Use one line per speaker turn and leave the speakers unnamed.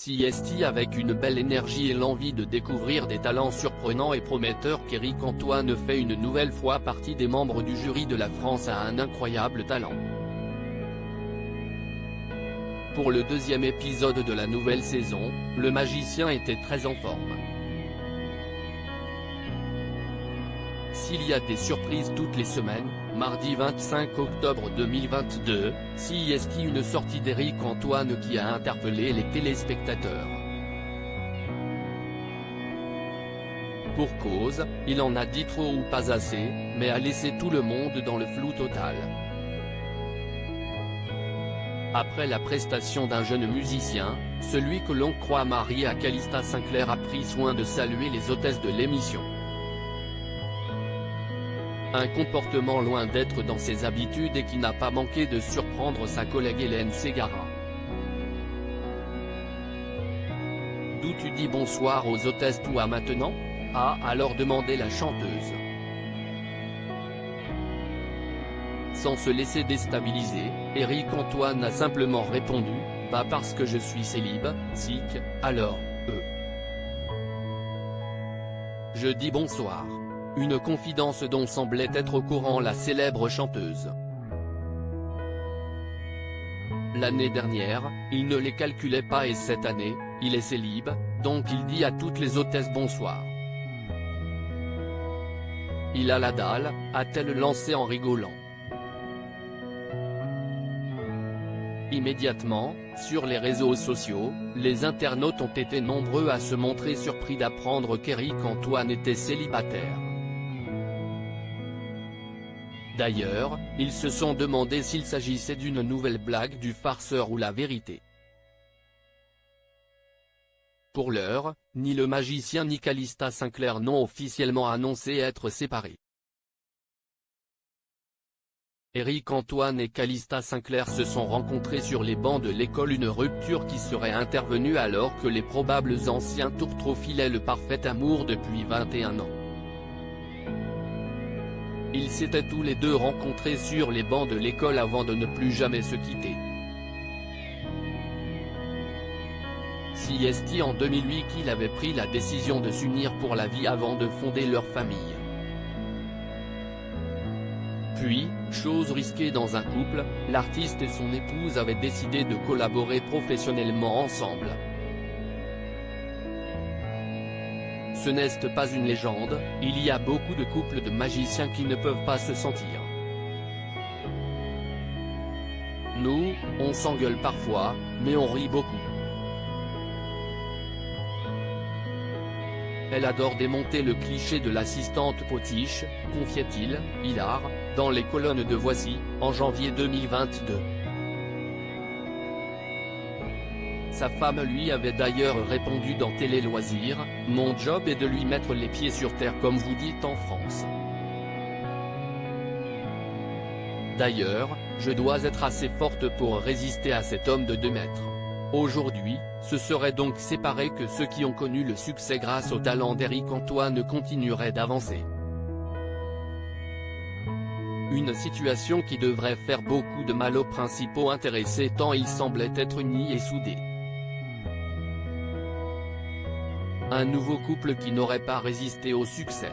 CST avec une belle énergie et l'envie de découvrir des talents surprenants et prometteurs qu'Éric Antoine fait une nouvelle fois partie des membres du jury de La France a un incroyable talent. Pour le deuxième épisode de la nouvelle saison, le magicien était très en forme. S'il y a des surprises toutes les semaines, mardi 25 octobre 2022, CST une sortie d'Éric Antoine qui a interpellé les téléspectateurs. Pour cause, il en a dit trop ou pas assez, mais a laissé tout le monde dans le flou total. Après la prestation d'un jeune musicien, celui que l'on croit marié à Calista Sinclair a pris soin de saluer les hôtesses de l'émission. Un comportement loin d'être dans ses habitudes et qui n'a pas manqué de surprendre sa collègue Hélène Ségara. D'où tu dis bonsoir aux hôtesses toi maintenant ? A alors demandé la chanteuse. Sans se laisser déstabiliser, Éric Antoine a simplement répondu, bah parce que je suis célib, sic, alors, je dis bonsoir. Une confidence dont semblait être au courant la célèbre chanteuse. L'année dernière, il ne les calculait pas et cette année, il est célib, donc il dit à toutes les hôtesses bonsoir. Il a la dalle, a-t-elle lancé en rigolant. Immédiatement, sur les réseaux sociaux, les internautes ont été nombreux à se montrer surpris d'apprendre qu'Éric Antoine était célibataire. D'ailleurs, ils se sont demandé s'il s'agissait d'une nouvelle blague du farceur ou la vérité. Pour l'heure, ni le magicien ni Calista Sinclair n'ont officiellement annoncé être séparés. Éric Antoine et Calista Sinclair se sont rencontrés sur les bancs de l'école, une rupture qui serait intervenue alors que les probables anciens tourtereaux filaient le parfait amour depuis 21 ans. Ils s'étaient tous les deux rencontrés sur les bancs de l'école avant de ne plus jamais se quitter. CST en 2008 qu'il avait pris la décision de s'unir pour la vie avant de fonder leur famille. Puis, chose risquée dans un couple, l'artiste et son épouse avaient décidé de collaborer professionnellement ensemble. Ce n'est pas une légende, il y a beaucoup de couples de magiciens qui ne peuvent pas se sentir. Nous, on s'engueule parfois, mais on rit beaucoup. Elle adore démonter le cliché de l'assistante potiche, confiait-il, hilar, dans les colonnes de Voici, en janvier 2022. Sa femme lui avait d'ailleurs répondu dans Télé Loisirs, « Mon job est de lui mettre les pieds sur terre comme vous dites en France. D'ailleurs, je dois être assez forte pour résister à cet homme de 2 mètres. » Aujourd'hui, ce serait donc séparé que ceux qui ont connu le succès grâce au talent d'Éric Antoine continueraient d'avancer. Une situation qui devrait faire beaucoup de mal aux principaux intéressés tant ils semblaient être unis et soudés. Un nouveau couple qui n'aurait pas résisté au succès.